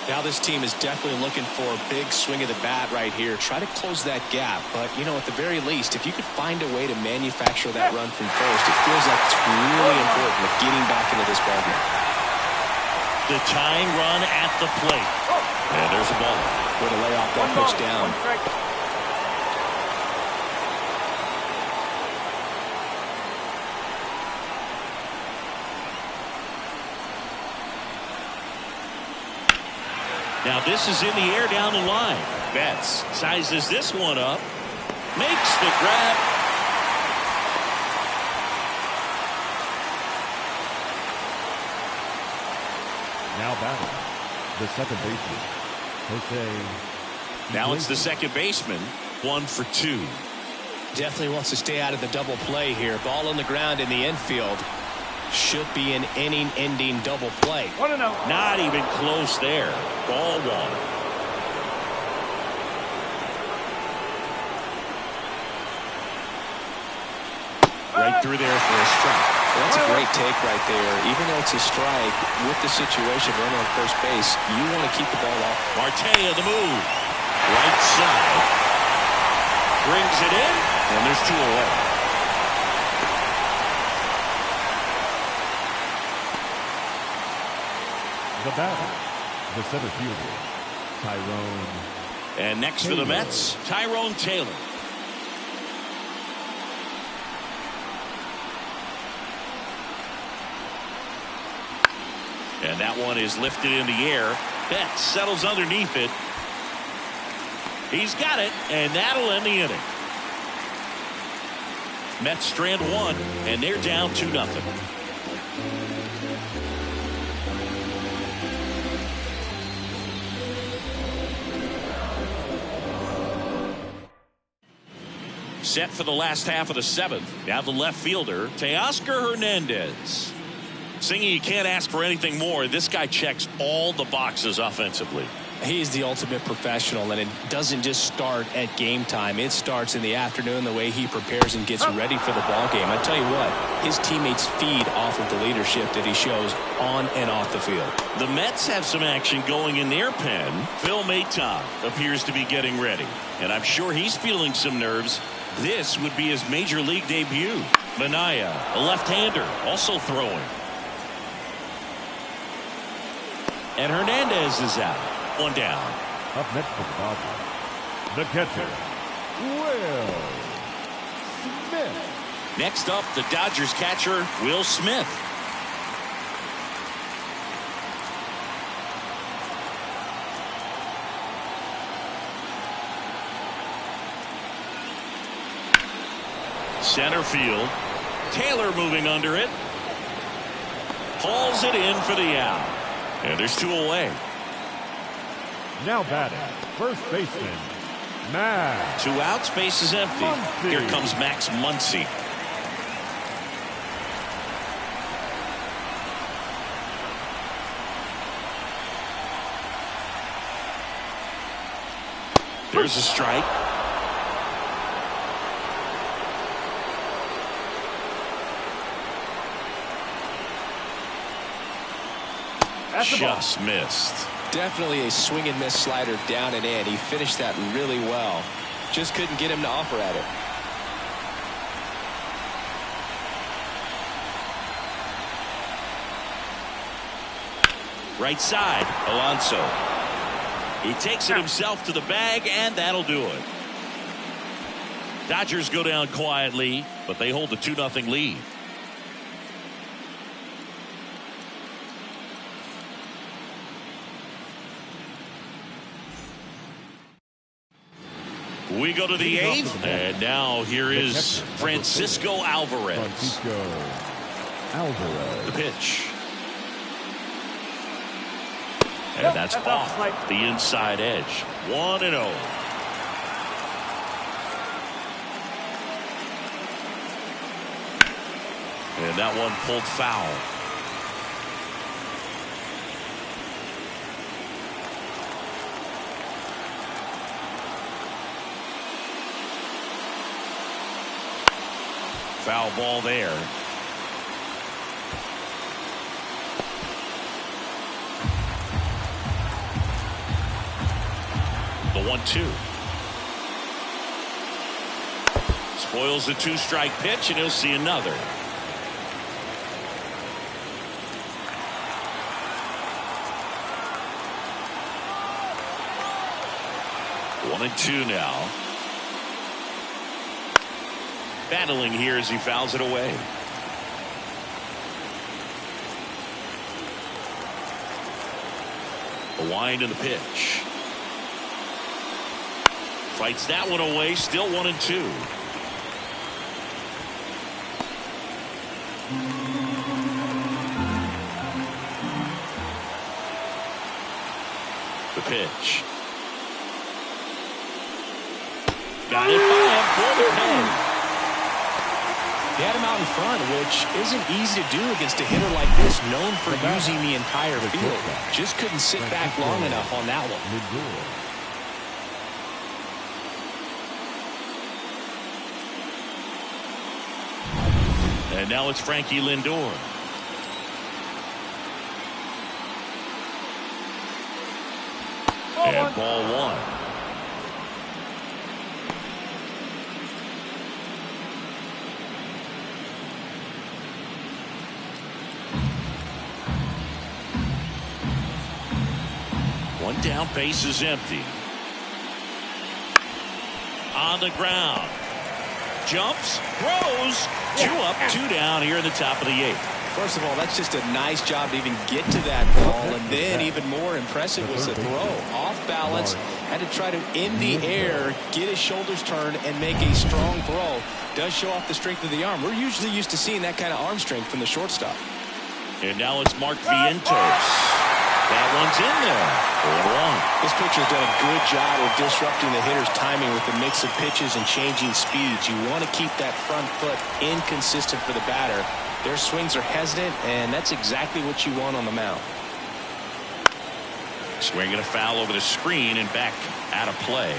Now this team is definitely looking for a big swing of the bat right here. Try to close that gap. But, you know, at the very least, if you could find a way to manufacture that run from first, it feels like it's really important with getting back into this ballgame. The tying run at the plate. And there's a ball. Way to lay off that pitch down. Now this is in the air down the line. Betts sizes this one up. Makes the grab. Now batting, the second baseman, Jose. Now it's the second baseman. 1 for 2. Definitely wants to stay out of the double play here. Ball on the ground in the infield. Should be an inning-ending double play. Not even close there. Ball 1. Right through there for a strike. Well, that's a great take right there. Even though it's a strike, with the situation running on first base, you want to keep the ball off. Marte on the move. Right side. Brings it in, and there's 2 away. The batter, the center fielder, Tyrone. And next for the Mets, Tyrone Taylor. And that one is lifted in the air. Betts settles underneath it. He's got it, and that'll end the inning. Mets strand 1, and they're down 2-0. Set for the last half of the 7th. Now the left fielder, Teoscar Hernandez. Singy, you can't ask for anything more. This guy checks all the boxes offensively. He's the ultimate professional, and it doesn't just start at game time. It starts in the afternoon, the way he prepares and gets ready for the ball game. I tell you what, his teammates feed off of the leadership that he shows on and off the field. The Mets have some action going in their pen. Phil Maton appears to be getting ready, and I'm sure he's feeling some nerves. This would be his major league debut. Minaya, a left-hander, also throwing. And Hernandez is out. 1 down. Up next for the Dodgers, the catcher, Will Smith. Next up, the Dodgers catcher, Will Smith. Center field. Taylor moving under it. Hauls it in for the out. And there's 2 away. Now batting, first baseman, Max. 2 outs, base is empty. Muncy. Here comes Max Muncy. There's a strike. Just missed. Definitely a swing and miss slider down and in. He finished that really well. Just couldn't get him to offer at it. Right side, Alonso. He takes it himself to the bag, and that'll do it. Dodgers go down quietly, but they hold the 2-0 lead. We go to the 8th, and now here is Francisco Alvarez. The pitch. And that's off the inside edge. 1-0. And that one pulled foul. Foul ball there. The 1-2. Spoils the 2-strike pitch, and he'll see another. One and two now. Battling here as he fouls it away. A wind in the pitch. Fights that one away. Still 1-2. The pitch. Got it by him for the pin. He had him out in front, which isn't easy to do against a hitter like this, known for using the entire field. Just couldn't sit back long enough on that one. And now it's Frankie Lindor. And ball one. One down, base is empty. On the ground. Jumps, throws. 2 up, 2 down here in the top of the 8th. First of all, that's just a nice job to even get to that ball, and then even more impressive was the throw. Off balance, had to try to in the air, get his shoulders turned, and make a strong throw. Does show off the strength of the arm. We're usually used to seeing that kind of arm strength from the shortstop. And now it's Mark Vientos. That one's in there. 4-1. This pitcher's done a good job of disrupting the hitter's timing with the mix of pitches and changing speeds. You want to keep that front foot inconsistent for the batter. Their swings are hesitant, and that's exactly what you want on the mound. Swinging a foul over the screen and back out of play.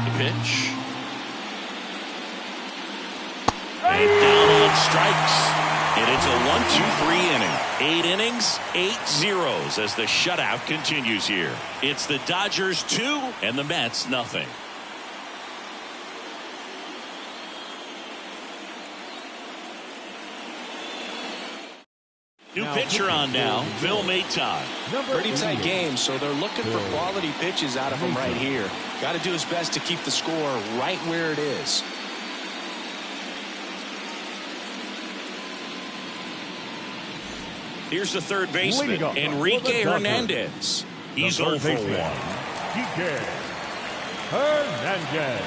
The pitch. And down on strikes. And it's a 1-2-3 inning. 8 innings, 8 zeros as the shutout continues here. It's the Dodgers 2 and the Mets nothing. New pitcher on now, Phil Maton. Pretty tight game, so they're looking for quality pitches out of him right here. Got to do his best to keep the score right where it is. Here's the third baseman, Enrique Hernandez. He's 0 for 1. Hernandez.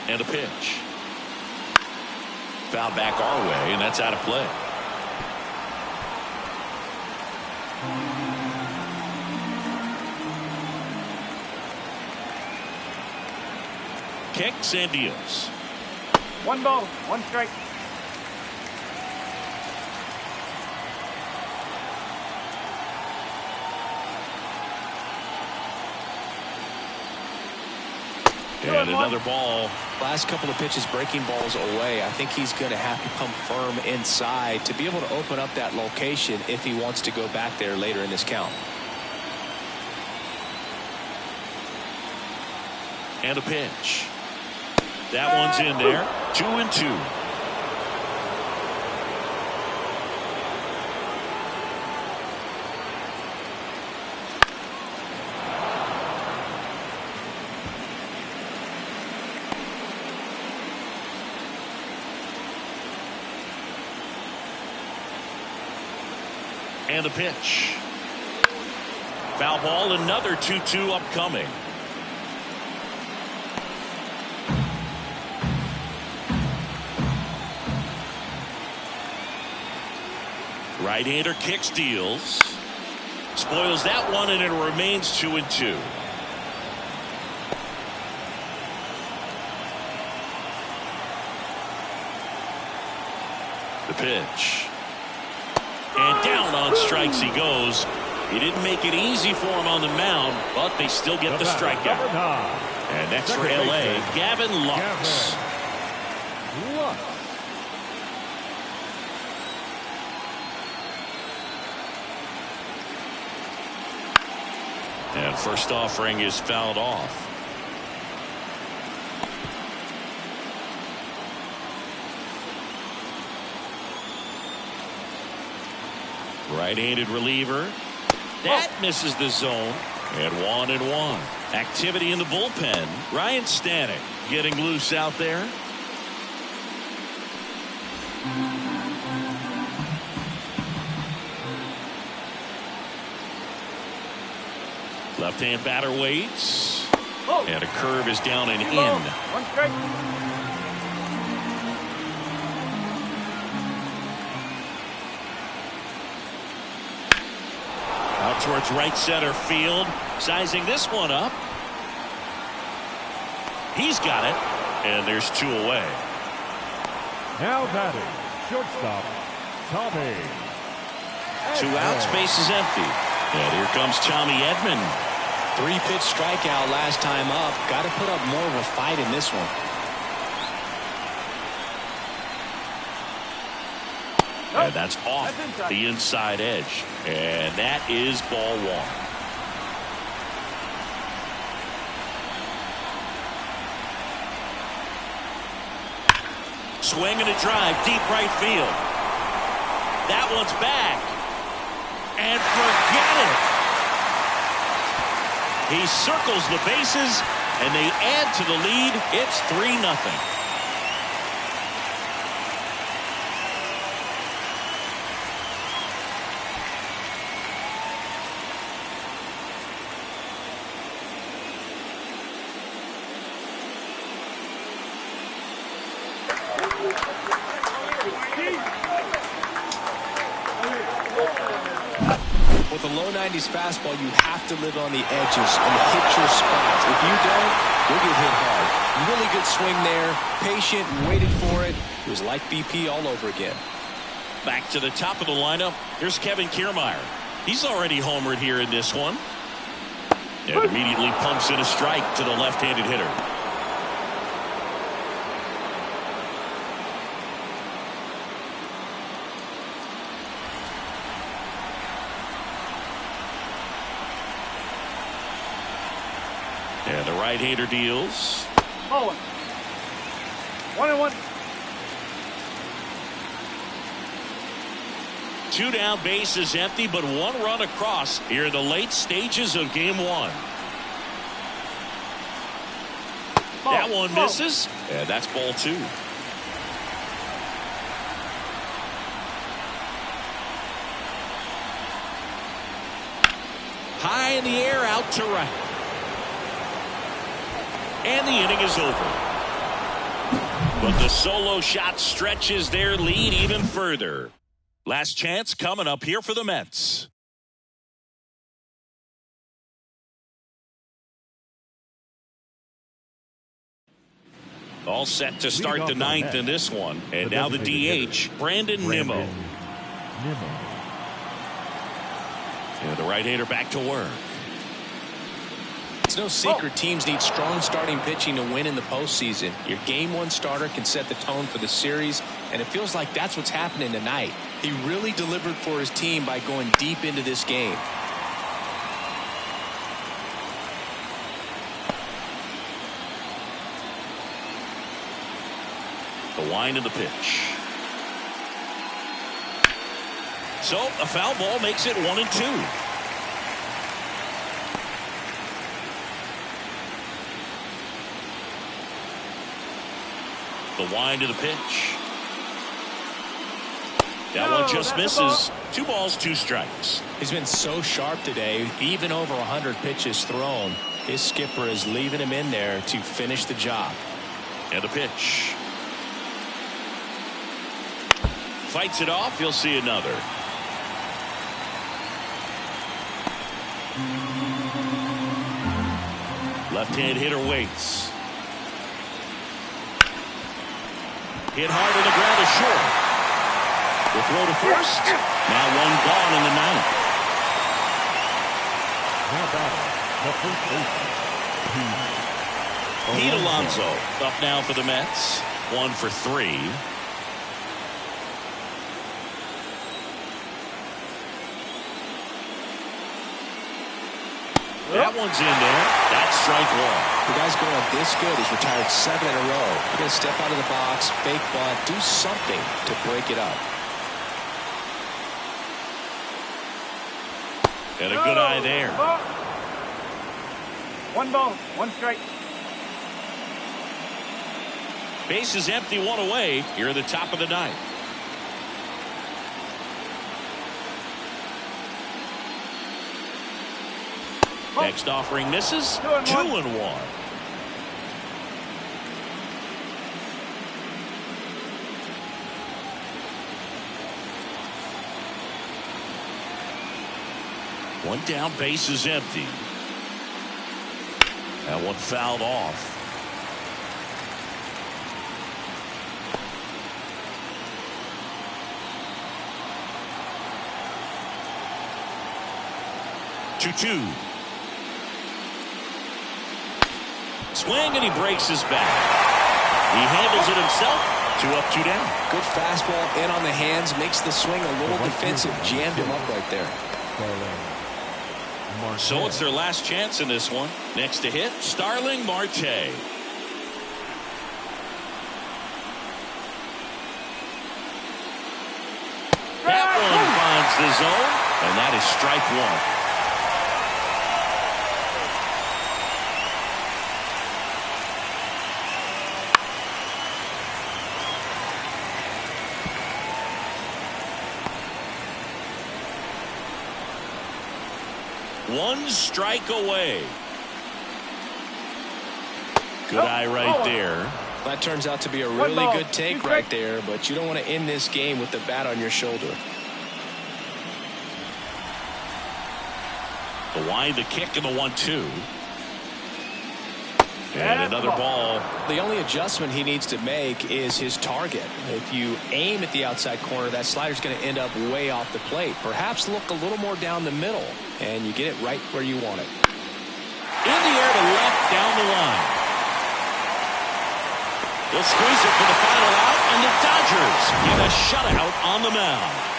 And a pitch. Foul back our way, and that's out of play. Kicks and deals. 1 ball, 1 strike. And another ball. Last couple of pitches breaking balls away. I think he's going to have to come firm inside to be able to open up that location if he wants to go back there later in this count. And a pitch. That one's in there. 2-2. And a pitch. Foul ball, another 2-2 upcoming. Right-hander kicks, deals. Spoils that one, and it remains 2-2. The pitch. And down on strikes he goes. He didn't make it easy for him on the mound, but they still get the strikeout. And next for LA, Gavin Lux. And first offering is fouled off. Right-handed reliever. That misses the zone. And 1-1. Activity in the bullpen. Ryan Stanek getting loose out there. Left-hand batter waits. And a curve is down and in. One strike. Out towards right center field. Sizing this one up. He's got it. And there's 2 away. Now batting, shortstop, Tommy. 2 outs, base is empty. And here comes Tommy Edman. 3-pitch strikeout last time up. Got to put up more of a fight in this one. And that's off the inside edge. And that is ball 1. Swing and a drive, deep right field. That one's back. And forget it. He circles the bases, and they add to the lead. It's 3-0. With a low 90s fastball, you have to live on the edges and hit your spots. If you don't, you'll get hit hard. Really good swing there. Patient and waited for it. It was like BP all over again. Back to the top of the lineup. Here's Kevin Kiermaier. He's already homered here in this one. And immediately pumps in a strike to the left-handed hitter. And the right-hander deals. Ball 1-1. 2 down, base is empty, but 1 run across here in the late stages of game 1. That one misses, and that's ball 2. High in the air, out to right. And the inning is over. But the solo shot stretches their lead even further. Last chance coming up here for the Mets. All set to start the 9th in this one. And now the DH, Brandon Nimmo. And the right-hander back to work. It's no secret teams need strong starting pitching to win in the postseason. Your game 1 starter can set the tone for the series, and it feels like that's what's happening tonight. He really delivered for his team by going deep into this game. The wind of the pitch. So a foul ball makes it 1-2. The wind of the pitch. That one just misses. 2 balls, 2 strikes. He's been so sharp today, even over 100 pitches thrown. His skipper is leaving him in there to finish the job. And the pitch. Fights it off. You'll see another. Left-hand hitter waits. Hit hard on the ground is short. The throw to first. Now 1 gone in the 9th. Now batting, the first baseman, Pete Alonso up now for the Mets. 1 for 3. That one's in there. That's strike 1. The guy's going this good. He's retired 7 in a row. You're going to step out of the box, fake bunt, do something to break it up. And a good eye there. 1 ball, 1 strike. Base is empty, 1 away. Here at the top of the 9th. Next offering misses. 2 and 1. One down, base is empty. That one fouled off. Two. Swing, and he breaks his back. He handles it himself. 2 up, 2 down. Good fastball in on the hands, makes the swing a little defensive. Jammed him up right there. So it's their last chance in this one. Next to hit, Starling Marte. That one finds the zone, and that is strike 1. One strike away. Good eye right there. That turns out to be a really good take right there, but you don't want to end this game with the bat on your shoulder. The wind, the kick, and the 1-2. And another ball. The only adjustment he needs to make is his target. If you aim at the outside corner, that slider's going to end up way off the plate. Perhaps look a little more down the middle, and you get it right where you want it. In the air to left, down the line. They'll squeeze it for the final out, and the Dodgers get a shutout on the mound.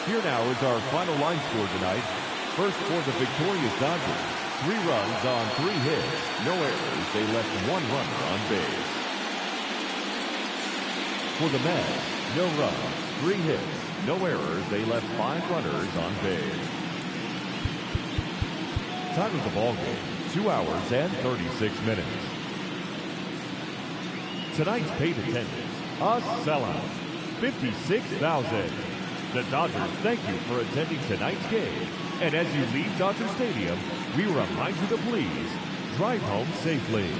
Here now is our final line score tonight. First for the victorious Dodgers. 3 runs on 3 hits. No errors. They left 1 runner on base. For the Mets, no runs, 3 hits. No errors. They left 5 runners on base. Time of the ball game, 2 hours and 36 minutes. Tonight's paid attendance, a sellout, 56,000. The Dodgers thank you for attending tonight's game. And as you leave Dodger Stadium, we remind you to please drive home safely.